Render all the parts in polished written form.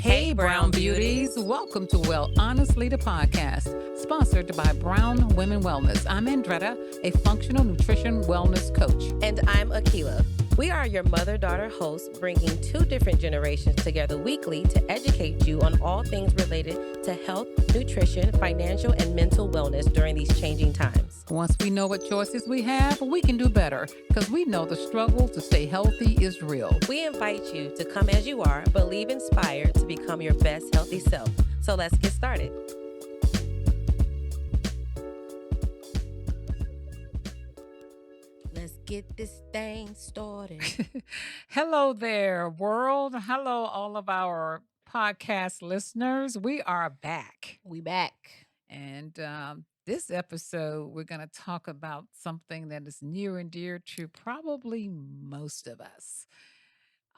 Hey, Brown Beauties. Welcome to Well Honestly, the podcast, sponsored by Brown Women Wellness. I'm Andretta, a functional nutrition wellness coach. And I'm Akila. We are your mother-daughter hosts, bringing two different generations together weekly to educate you on all things related to health, nutrition, financial, and mental wellness during these changing times. Once we know what choices we have, we can do better because we know the struggle to stay healthy is real. We invite you to come as you are, but leave inspired to become your best healthy self. So let's get started. Let's get this thing started. Hello there, world. Hello, all of our podcast listeners. We are back. We back. And this episode, we're going to talk about something that is near and dear to probably most of us.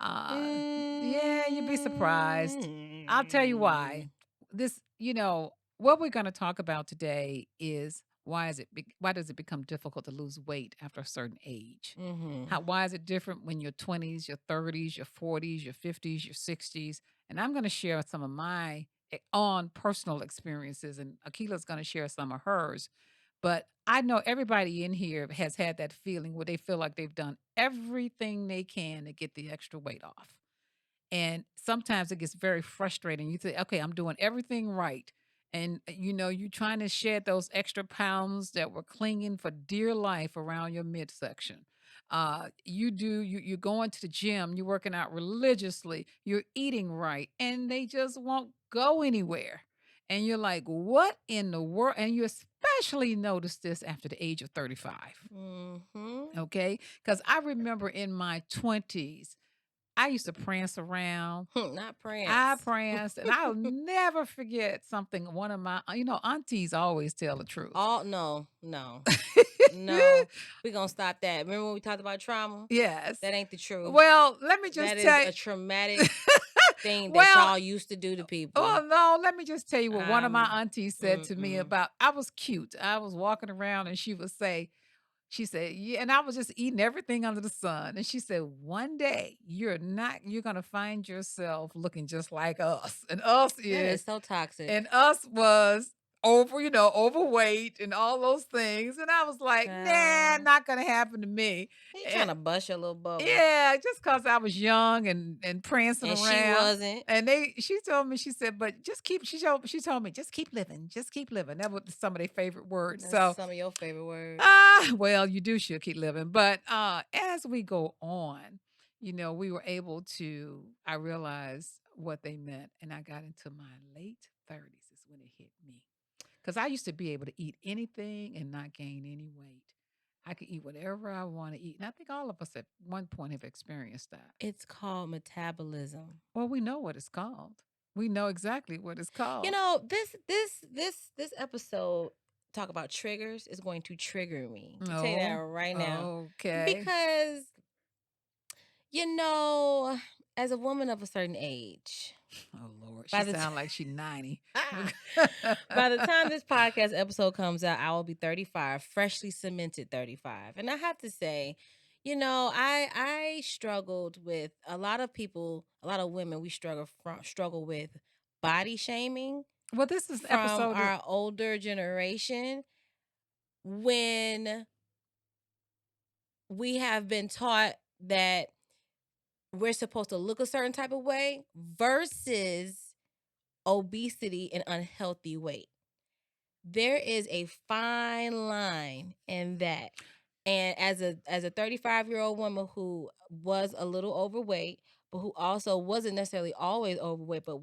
Yeah, you'd be surprised. I'll tell you why. What we're going to talk about today is why does it become difficult to lose weight after a certain age? Why is it different when you're 20s, your 30s, your 40s, your 50s, your 60s? And I'm going to share some of my on personal experiences, and Akila's going to share some of hers. But I know everybody in here has had that feeling where they feel like they've done everything they can to get the extra weight off. And sometimes it gets very frustrating. You think, okay, I'm doing everything right. And, you're trying to shed those extra pounds that were clinging for dear life around your midsection. You're going to the gym, you're working out religiously, you're eating right, and they just won't go anywhere. And you're like, what in the world? And you especially notice this after the age of 35. Okay? Because I remember in my 20s, I used to prance around. Not prance. I pranced, and I'll never forget something. One of my, aunties always tell the truth. Oh, no. No, we're going to stop that. Remember when we talked about trauma? Yes. That ain't the truth. Well, let me just tell you. That is a traumatic thing that y'all used to do to people. Oh, no, let me just tell you what one of my aunties said to me about, I was cute. I was walking around, and she said, yeah, and I was just eating everything under the sun. And she said, one day you're going to find yourself looking just like us. And us that is so toxic. And us was overweight and all those things. And I was like, nah, not going to happen to me. You trying to bust your little bubble. Yeah, just because I was young and prancing and around. She wasn't. And she told me, she said, but she told me, just keep living. Just keep living. That was some of their favorite words. That's some of your favorite words. Well, you do should keep living. But as we go on, we were able to, I realized what they meant. And I got into my late 30s is when it hit me. Because I used to be able to eat anything and not gain any weight. I could eat whatever I want to eat. And I think all of us at one point have experienced that. It's called metabolism. Well, we know what it's called. We know exactly what it's called. This episode, talk about triggers, is going to trigger me. I'll tell you that right now. Okay. Because, as a woman of a certain age. Oh, Lord. She sounds like she's 90. By the time this podcast episode comes out, I will be 35, freshly cemented 35. And I have to say, I struggled with a lot of people, a lot of women, we struggle with body shaming. Well, this is from episode our older generation, when we have been taught that we're supposed to look a certain type of way versus obesity and unhealthy weight. There is a fine line in that. And as a 35-year-old woman who was a little overweight, but who also wasn't necessarily always overweight, but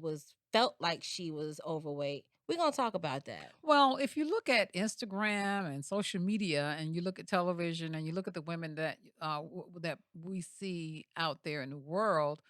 felt like she was overweight, we're going to talk about that. Well, if you look at Instagram and social media, and you look at television, and you look at the women that that we see out there in the world,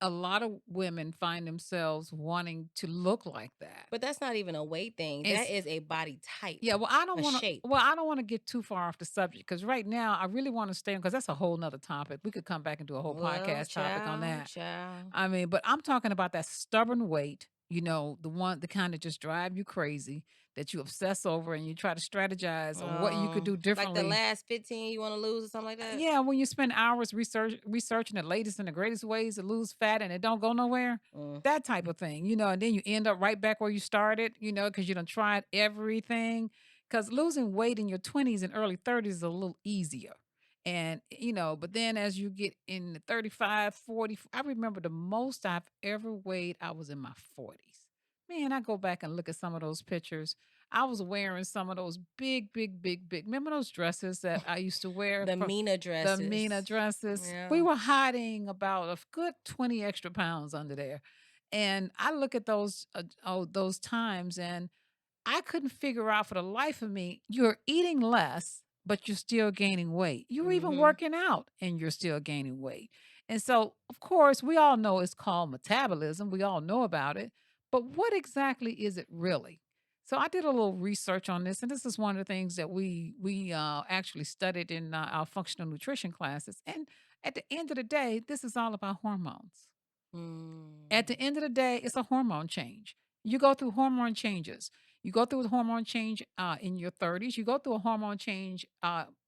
a lot of women find themselves wanting to look like that. But that's not even a weight thing. That is a body type. Yeah, well, I don't want to get too far off the subject, because right now I really want to stay on, because that's a whole nother topic. We could come back and do a whole podcast topic on that. Child. I mean, but I'm talking about that stubborn weight. the kind that just drive you crazy, that you obsess over and you try to strategize on what you could do Like the differently. last 15 you want to lose or something like that? Yeah, when you spend hours researching the latest and the greatest ways to lose fat and it don't go nowhere, Mm. that type of thing, and then you end up right back where you started, because you done tried everything. Because losing weight in your 20s and early 30s is a little easier. And, but then as you get in the 35, 40, I remember the most I've ever weighed, I was in my 40s. Man, I go back and look at some of those pictures. I was wearing some of those big, big, big, big. Remember those dresses that I used to wear The from Mina the Mina dresses. dresses? We Yeah. were hiding about a good 20 extra pounds under there. And I look at those times and I couldn't figure out for the life of me, you're eating less, but you're still gaining weight. You're even Mhm. working out and you're still gaining weight. And so, of course, we all know it's called metabolism. We all know about it. But what exactly is it really? So I did a little research on this, and this is one of the things that we actually studied in our functional nutrition classes. And at the end of the day, this is all about hormones. At the Mm. end of the day, it's a hormone change. You go through hormone changes. You go through a hormone change in your 30s. You go through a hormone change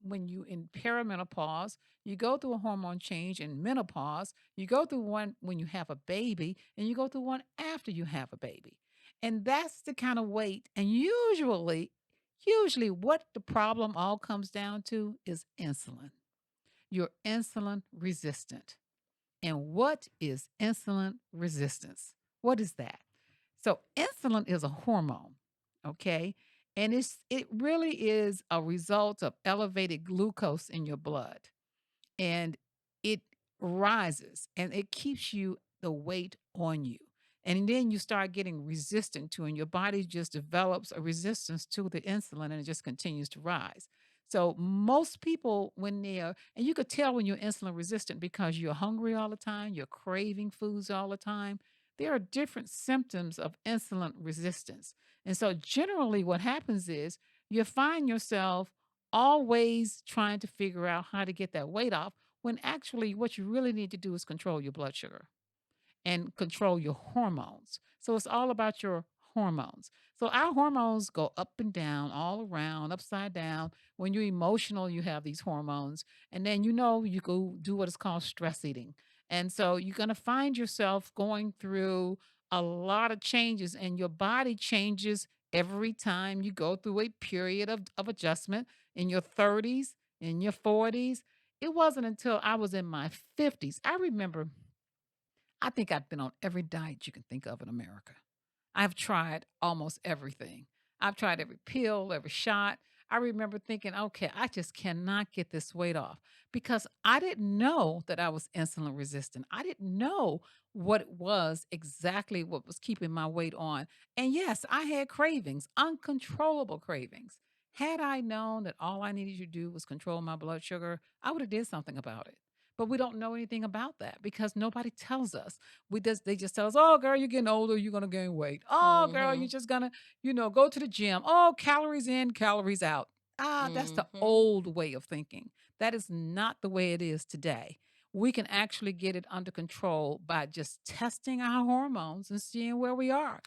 when you in perimenopause. You go through a hormone change in menopause. You go through one when you have a baby, and you go through one after you have a baby. And that's the kind of weight. And usually, what the problem all comes down to is insulin. You're insulin resistant. And what is insulin resistance? What is that? So insulin is a hormone, okay? And it really is a result of elevated glucose in your blood, and it rises and it keeps the weight on you. And then you start getting resistant to, and your body just develops a resistance to the insulin and it just continues to rise. So most people, when they're, and you could tell when you're insulin resistant because you're hungry all the time, you're craving foods all the time. There are different symptoms of insulin resistance. And so generally what happens is you find yourself always trying to figure out how to get that weight off when actually what you really need to do is control your blood sugar and control your hormones. So it's all about your hormones. So our hormones go up and down, all around, upside down. When you're emotional, you have these hormones. And then you go do what is called stress eating. And so you're going to find yourself going through a lot of changes, and your body changes every time you go through a period of adjustment in your 30s, in your 40s. It wasn't until I was in my 50s. I think I've been on every diet you can think of in America. I've tried almost everything. I've tried every pill, every shot. I remember thinking, okay, I just cannot get this weight off because I didn't know that I was insulin resistant. I didn't know what it was exactly what was keeping my weight on. And yes, I had cravings, uncontrollable cravings. Had I known that all I needed to do was control my blood sugar, I would have did something about it. But we don't know anything about that because nobody tells us. They just tell us, "Oh, girl, you're getting older, you're gonna gain weight. Oh, girl, you're Mhm. just gonna, go to the gym. Oh, calories in, calories out." That's the Mhm. old way of thinking. That is not the way it is today. We can actually get it under control by just testing our hormones and seeing where we are.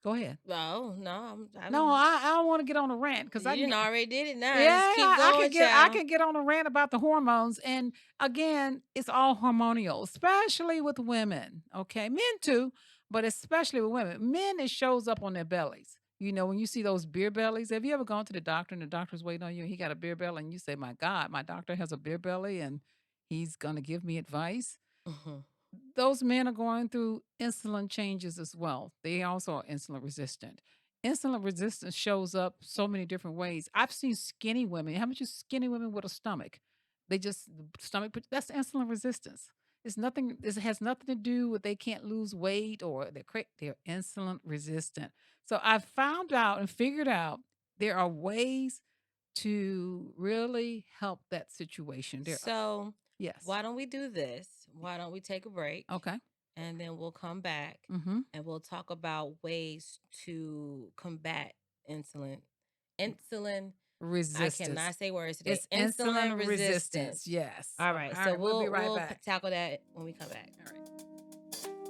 Go ahead. Oh, no, No, I don't want to get on a rant because I you can didn't get. already did it now. Yeah, Just keep I going, can get I child. can get on a rant about the hormones. And again, it's all hormonal, especially with women. Okay. Men too, but especially with women. Men, it shows up on their bellies. When you see those beer bellies, have you ever gone to the doctor and the doctor's waiting on you and he got a beer belly and you say, "My God, my doctor has a beer belly and he's gonna give me advice." Mhm. Those men are going through insulin changes as well. They also are insulin resistant. Insulin resistance shows up so many different ways. I've seen skinny women. How much is skinny women with a stomach? They just the stomach. That's insulin resistance. It's nothing. This has nothing to do with they can't lose weight or they're insulin resistant. So I found out and figured out there are ways to really help that situation. There are, So, yes. why don't we do this? Why don't we take a break Okay. and then we'll come back Mm-hmm. and we'll talk about ways to combat insulin. Insulin, I Resistance. cannot say words today. It's Insulin insulin resistance. resistance. Yes. All All right, so right. We'll be we'll right we'll back. tackle that when we come back. All right.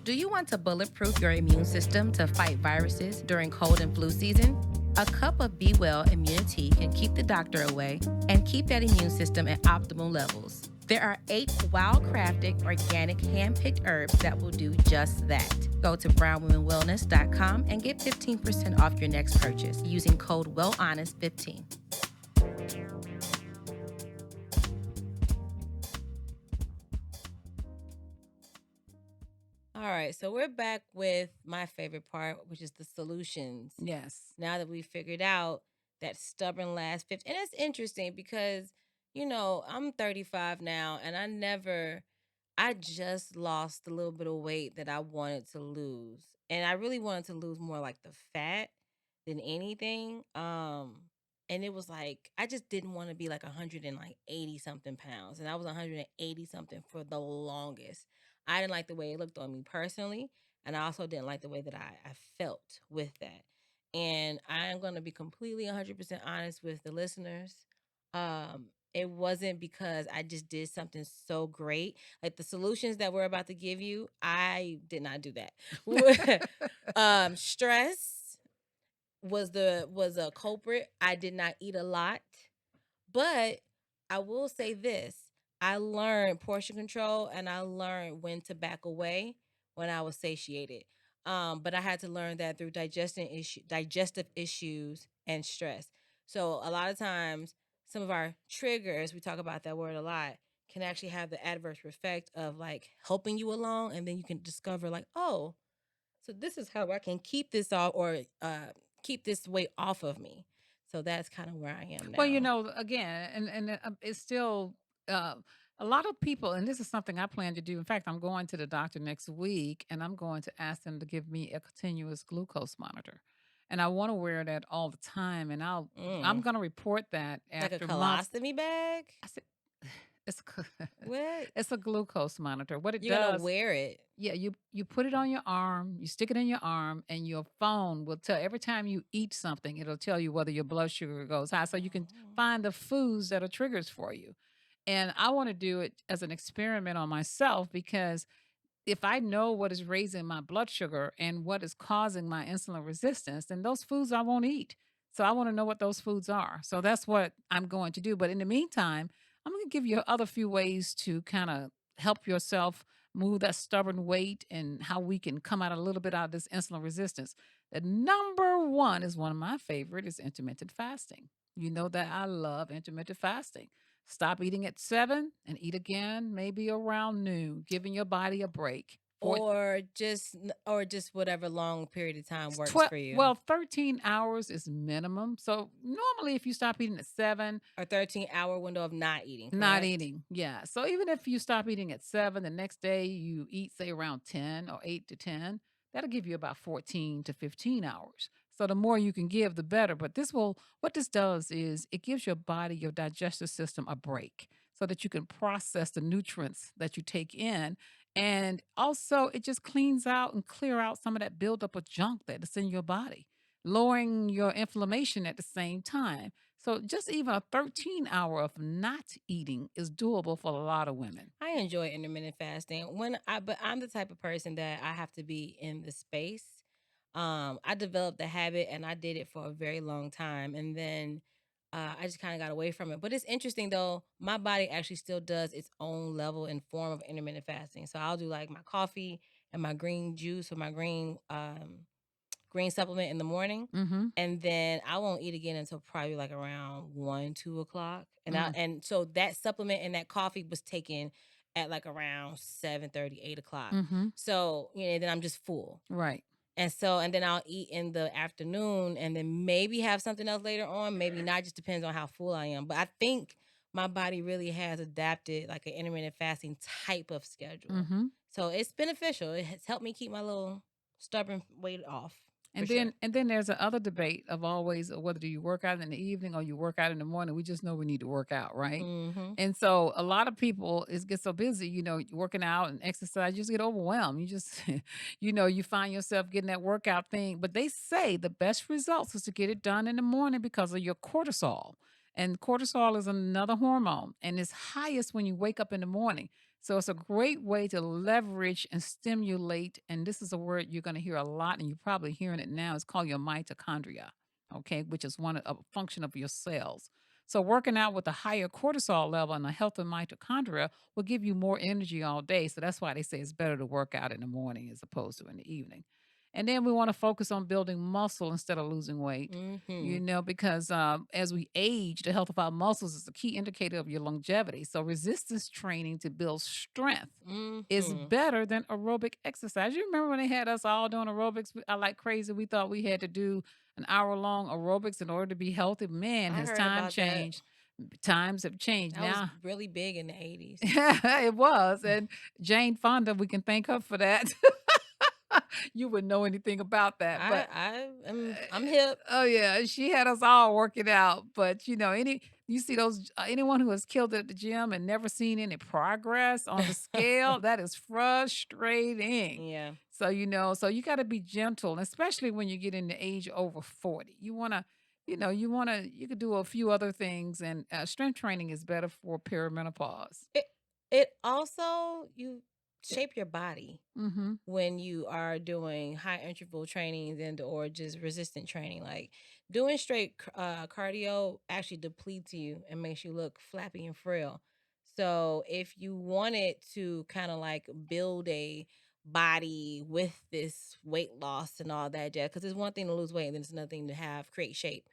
Do you want to bulletproof your immune system to fight viruses during cold and flu season? A cup of Be Well immunity can keep the doctor away and keep that immune system at optimal levels. There are 8 wild crafted, organic, hand picked herbs that will do just that. Go to brownwomenwellness.com and get 15% off your next purchase using code WellHonest15. All right, so we're back with my favorite part, which is the solutions. Yes. Now that we figured out that stubborn last 50, and it's interesting because, I'm 35 now and I just lost a little bit of weight that I wanted to lose. And I really wanted to lose more like the fat than anything. And it was like I just didn't want to be like 180 something pounds. And I was 180 something for the longest. I didn't like the way it looked on me personally. And I also didn't like the way that I felt with that. And I am going to be completely 100% honest with the listeners. It wasn't because I just did something so great. Like the solutions that we're about to give you, I did not do that. Stress was a culprit. I did not eat a lot. But I will say this, I learned portion control and I learned when to back away when I was satiated. But I had to learn that through digestive issues and stress. So a lot of times, some of our triggers, we talk about that word a lot, can actually have the adverse effect of like helping you along, and then you can discover like, oh, so this is how I can keep this off or keep this weight off of me. So that's kind of where I am Well, now. again, it's still uh, a lot of people, and this is something I plan to do. In fact, I'm going to the doctor next week, and I'm going to ask them to give me a continuous glucose monitor, and I want to wear that all the time. And I'm Mm. going to report that Like a after months. colostomy bag? I said, it's What? it's a glucose monitor. What it You're gonna does, wear it. yeah, you put it on your arm, you stick it in your arm, and your phone will tell every time you eat something, it'll tell you whether your blood sugar goes high, so you can Oh. find the foods that are triggers for you. And I want to do it as an experiment on myself because if I know what is raising my blood sugar and what is causing my insulin resistance, then those foods I won't eat. So I want to know what those foods are. So that's what I'm going to do. But in the meantime, I'm going to give you other few ways to kind of help yourself move that stubborn weight and how we can come out a little bit out of this insulin resistance. The number one is one of my favorite is intermittent fasting. You know that I love intermittent fasting. Stop eating at 7 and eat again maybe around noon, giving your body a break. For Or just whatever long period of time it's works 12 for you. well, 13 hours is minimum. So normally if you stop eating at 7, A 13-hour window of not eating, not correct? eating. Yeah. So even if you stop eating at 7, the next day you eat, say, around 10 or 8 to 10, that'll give you about 14 to 15 hours. So the more you can give, the better. But what this does is it gives your body, your digestive system a break so that you can process the nutrients that you take in. And also, it just cleans out and clear out some of that buildup of junk that's in your body, lowering your inflammation at the same time. So just even a 13-hour of not eating is doable for a lot of women. I enjoy intermittent fasting. But I'm the type of person that I have to be in the space. I developed the habit and I did it for a very long time, and then I just kind of got away from it. But it's interesting though. My body actually still does its own level and form of intermittent fasting. So I'll do like my coffee and my green juice or my green supplement in the morning. Mhm. And then I won't eat again until probably like around 1, 2 o'clock. Mm. And so that supplement and that coffee was taken at like around 7:30, 8 o'clock. Mhm. So, then I'm just full. Right. And then I'll eat in the afternoon and then maybe have something else later on. Maybe not, just depends on how full I am. But I think my body really has adapted like an intermittent fasting type of schedule. Mhm. So it's beneficial. It has helped me keep my little stubborn weight off for And sure. then there's the other debate of always whether do you work out in the evening or you work out in the morning. We just know we need to work out, right? Mhm. And so a lot of people is get so busy, working out and exercise, you just get overwhelmed. You just, you find yourself getting that workout thing. But they say the best results is to get it done in the morning because of your cortisol. And cortisol is another hormone, and it's highest when you wake up in the morning. So it's a great way to leverage and stimulate. And this is a word you're going to hear a lot, and you're probably hearing it now. It's called your mitochondria, okay, which is a function of your cells. So working out with a higher cortisol level and a healthy mitochondria will give you more energy all day. So that's why they say it's better to work out in the morning as opposed to in the evening. And then we want to focus on building muscle instead of losing weight. Because as we age, the health of our muscles is a key indicator of your longevity. So resistance training to build strength is better than aerobic exercise. You remember when they had us all doing aerobics? Like crazy. We thought we had to do an hour-long aerobics in order to be healthy. Man, I has heard time about that. changed. Times have changed. That was Now really big in the 80s. it was. And Jane Fonda, we can thank her for that. You wouldn't know anything about that, but I'm hip. oh yeah, she had us all working out. But you see those anyone who has killed at the gym and never seen any progress on the scale, that is frustrating. Yeah. So you got to be gentle, especially when you get in the age over 40. You could do a few other things, and strength training is better for perimenopause. It also you shape your body Mm-hmm. when you are doing high interval trainings and or just resistant training. Like doing straight cardio actually depletes you and makes you look flappy and frail. So if you wanted to kind of like build a body with this weight loss and all that jazz, because it's one thing to lose weight and then it's another thing to create shape.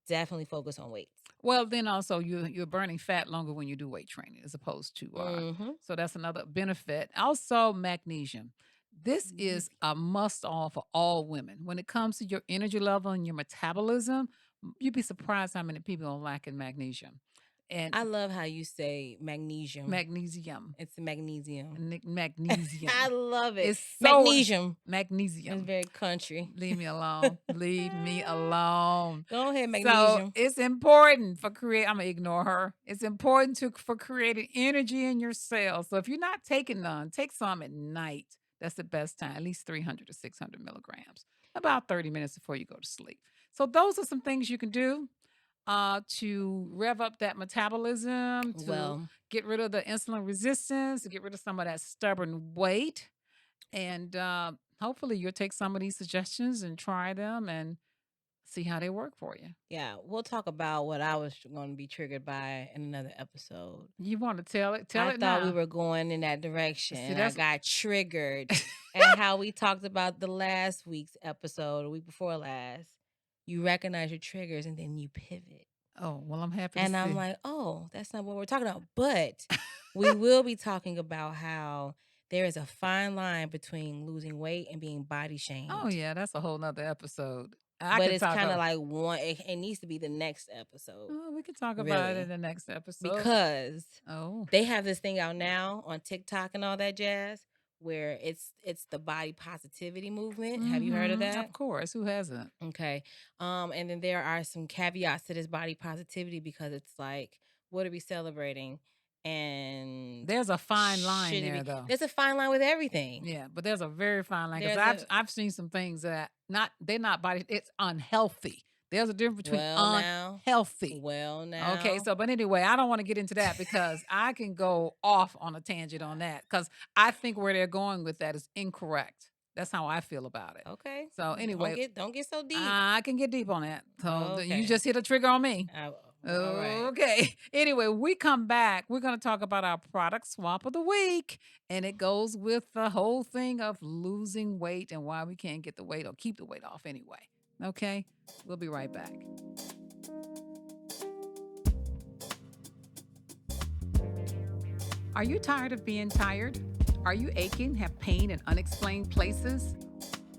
Definitely focus on weights. Well, then also you're burning fat longer when you do weight training as opposed to so that's another benefit. Also, magnesium. This is a must all for all women. When it comes to your energy level and your metabolism, you'd be surprised how many people are lacking magnesium. And I love how you say magnesium. magnesium. It's magnesium. Magnesium. I love it. It's so Magnesium. magnesium. It's very country. Leave me alone. Leave me alone. Go ahead, So magnesium. it's important for I'm gonna ignore her. It's important for creating energy in your cells. So if you're not taking none, take some at night. That's the best time, at least 300 to 600 milligrams, about 30 minutes before you go to sleep. So those are some things you can do to rev up that metabolism, to Well, get rid of the insulin resistance, to get rid of some of that stubborn weight. And hopefully you'll take some of these suggestions and try them and see how they work for you. yeah, we'll talk about what I was going to be triggered by in another episode. You want to tell it? Tell I it thought we now. were going in that direction, See, and I that's got triggered. And how we talked about the last week's episode, the week before last. You recognize your triggers and then you pivot. oh well. I'm happy to And I'm see. like, oh, that's not what we're talking about. But we will be talking about how there is a fine line between losing weight and being body shamed. Oh yeah, that's a whole nother episode. I But can it's talk kind of about. like it needs to be the next episode. Oh, we can talk about it Really. in the next episode. Because Oh, they have this thing out now on TikTok and all that jazz where it's the body positivity movement. Have you heard of that? Of course. Who hasn't? Okay. And then there are some caveats to this body positivity because it's like, what are we celebrating? And There's a fine line should it there, be? though. There's a fine line with everything. Yeah, but there's a very fine line because There's I've seen some things that they're not body. It's unhealthy. There's a difference between now. unhealthy. Well, now. Okay, so but anyway, I don't want to get into that because I can go off on a tangent on that because I think where they're going with that is incorrect. That's how I feel about it. Okay. So anyway, don't get so deep. I can get deep on that. So you Okay. just hit a trigger on me. All right. Okay. Anyway, we come back. We're going to talk about our product swap of the week. And it goes with the whole thing of losing weight and why we can't get the weight or keep the weight off anyway. Okay. We'll be right back. Are you tired of being tired? Are you aching, have pain in unexplained places?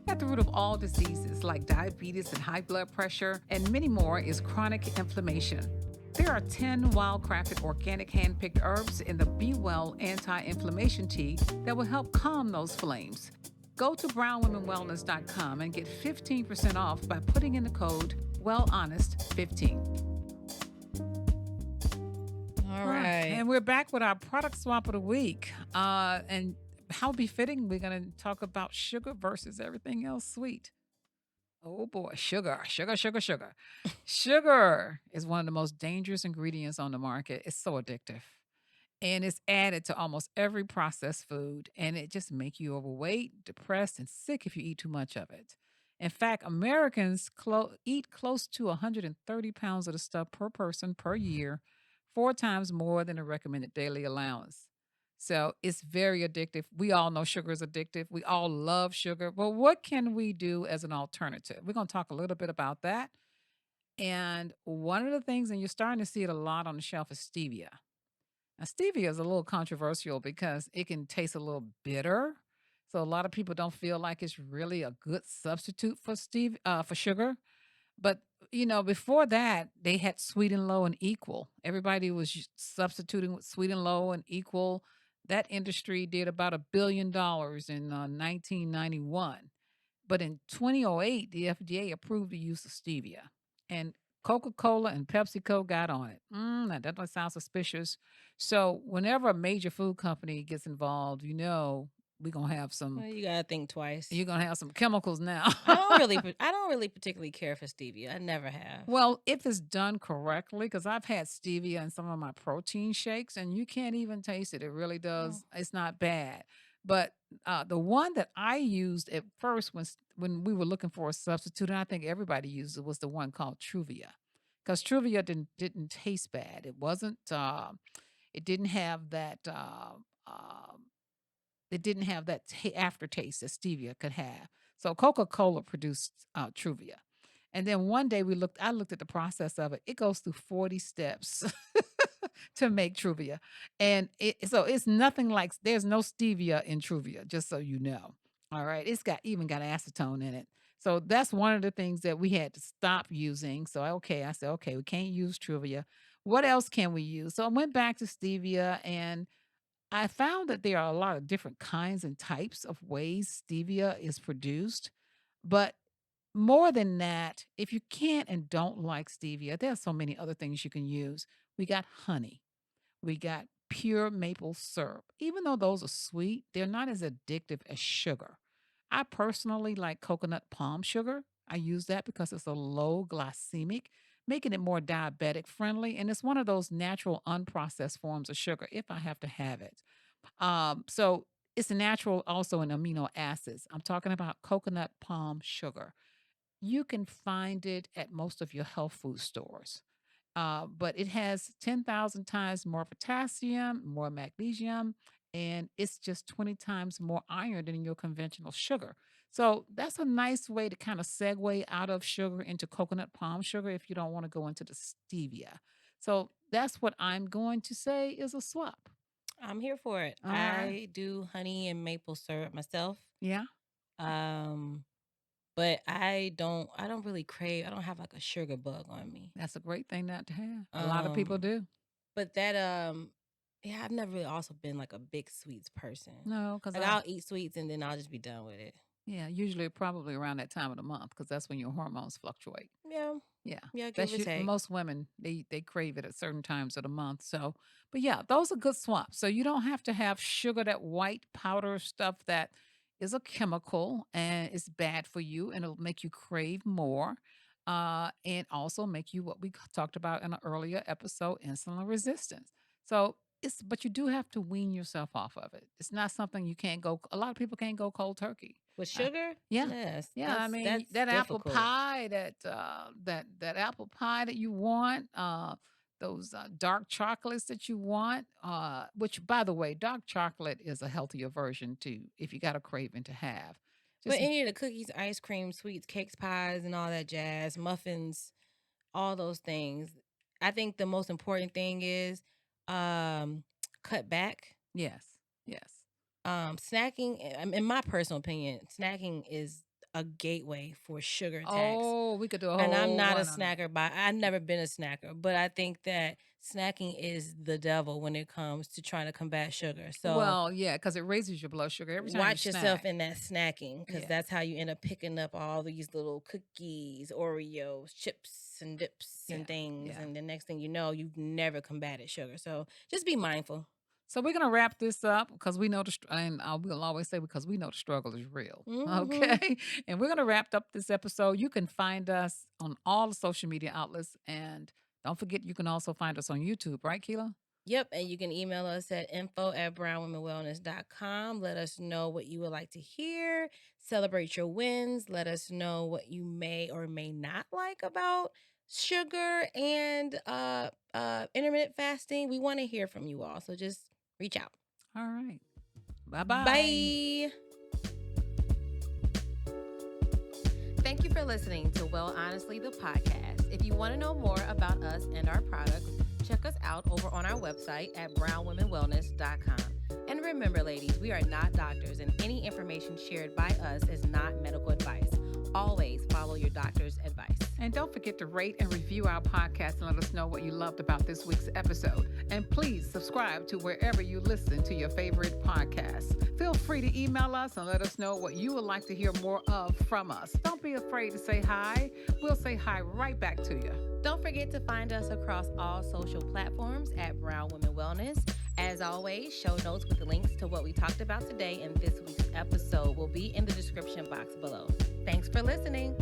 At the root of all diseases like diabetes and high blood pressure and many more is chronic inflammation. There are 10 wild-crafted organic hand-picked herbs in the Be Well anti-inflammation tea that will help calm those flames. Go to brownwomenwellness.com and get 15% off by putting in the code WellHonest15. All right. And we're back with our product swap of the week. And how befitting, we're going to talk about sugar versus everything else sweet. Oh boy, sugar, sugar, sugar, sugar. Sugar is one of the most dangerous ingredients on the market. It's so addictive. And it's added to almost every processed food, and it just make you overweight, depressed, and sick if you eat too much of it. In fact, Americans eat close to 130 pounds of the stuff per person per year, 4 times more than the recommended daily allowance. So it's very addictive. We all know sugar is addictive. We all love sugar. But what can we do as an alternative? We're going to talk a little bit about that. And one of the things, and you're starting to see it a lot on the shelf, is stevia. Now, stevia is a little controversial because it can taste a little bitter. So a lot of people don't feel like it's really a good substitute for for sugar. But before that, they had sweet and low and equal. Everybody was substituting with sweet and low and equal. That industry did about $1 billion in 1991. But in 2008, the FDA approved the use of stevia, and Coca-Cola and PepsiCo got on it. Now that doesn't sound suspicious. So whenever a major food company gets involved, we're gonna have some. Well, you gotta think twice. You're gonna have some chemicals now. I don't really particularly care for stevia. I never have. Well, if it's done correctly, because I've had stevia in some of my protein shakes, and you can't even taste it. It really Mm. does. It's not bad. But the one that I used at first when we were looking for a substitute, and I think everybody used it, was the one called Truvia, because Truvia didn't taste bad. It wasn't. It didn't have that. It didn't have that aftertaste that stevia could have. So Coca-Cola produced Truvia. And then one day I looked at the process of it. It goes through 40 steps to make Truvia. And so it's nothing like, there's no stevia in Truvia, just so you know. All right. It's even got acetone in it. So that's one of the things that we had to stop using. So I said, okay, we can't use Truvia. What else can we use? So I went back to stevia, and I found that there are a lot of different kinds and types of ways stevia is produced. But more than that, if you can't and don't like stevia, there are so many other things you can use. We got honey, we got pure maple syrup. Even though those are sweet, they're not as addictive as sugar. I personally like coconut palm sugar. I use that because it's a low glycemic, making it more diabetic friendly. And it's one of those natural, unprocessed forms of sugar if I have to have it. So it's natural also in amino acids. I'm talking about coconut palm sugar. You can find it at most of your health food stores. But it has 10,000 times more potassium, more magnesium, and it's just 20 times more iron than your conventional sugar. So that's a nice way to kind of segue out of sugar into coconut palm sugar if you don't want to go into the stevia. So that's what I'm going to say is a swap. I'm here for it. All right. I do honey and maple syrup myself. Yeah, Um, but I don't really crave. I don't have like a sugar bug on me. that's a great thing not to have. A lot of people Um, do. but yeah, I've never really also been like a big sweets person. No, because Like I'll eat sweets and then I'll just be done with it. yeah, usually probably around that time of the month because that's when your hormones fluctuate. Yeah. Yeah, Yeah, give that's or take. most women, they crave it at certain times of the month. So, but yeah, those are good swaps. So you don't have to have sugar, that white powder stuff that is a chemical and it's bad for you and it'll make you crave more. And also make you what we talked about in an earlier episode, insulin resistance. So but you do have to wean yourself off of it. It's not something you can't go. A lot of people can't go cold turkey. With Uh, sugar? yeah, Yes, yeah, I mean, that's that apple difficult. pie, that apple pie that you want, those, dark chocolates that you want, which, by the way, dark chocolate is a healthier version too, if you got a craving to have. But Just any of the cookies, ice cream, sweets, cakes, pies, and all that jazz, muffins, all those things. I think the most important thing is um cut back. yes, yes. Snacking, in my personal opinion, snacking is a gateway for sugar attacks. Oh, we could do a And I'm whole not a one on that. snacker I've never been a snacker, but I think that snacking is the devil when it comes to trying to combat sugar. So Well, yeah, because it raises your blood sugar every time you watch yourself snack. in that snacking because Yeah, that's how you end up picking up all these little cookies, Oreos, chips, and dips yeah, and things. yeah. And the next thing you know, you've never combated sugar. So just be mindful. So we're gonna wrap this up because we know and we'll always say because we know the struggle is real. Mm-hmm. Okay, and we're gonna wrap up this episode. You can find us on all the social media outlets, and don't forget you can also find us on YouTube, right, Keela? Yep, and you can email us at info@brownwomenwellness.com. Let us know what you would like to hear. Celebrate your wins. Let us know what you may or may not like about sugar and intermittent fasting. We want to hear from you all, so just reach out. All right. Bye bye. Bye. Thank you for listening to Well Honestly, the podcast. If you want to know more about us and our products, check us out over on our website at brownwomenwellness.com. And remember, ladies, we are not doctors, and any information shared by us is not medical advice. Always follow your doctor's advice. And don't forget to rate and review our podcast and let us know what you loved about this week's episode. And please subscribe to wherever you listen to your favorite podcasts. Feel free to email us and let us know what you would like to hear more of from us. Don't be afraid to say hi. We'll say hi right back to you. Don't forget to find us across all social platforms at Brown Women Wellness. As always, show notes with the links to what we talked about today in this week's episode will be in the description box below. Thanks for listening.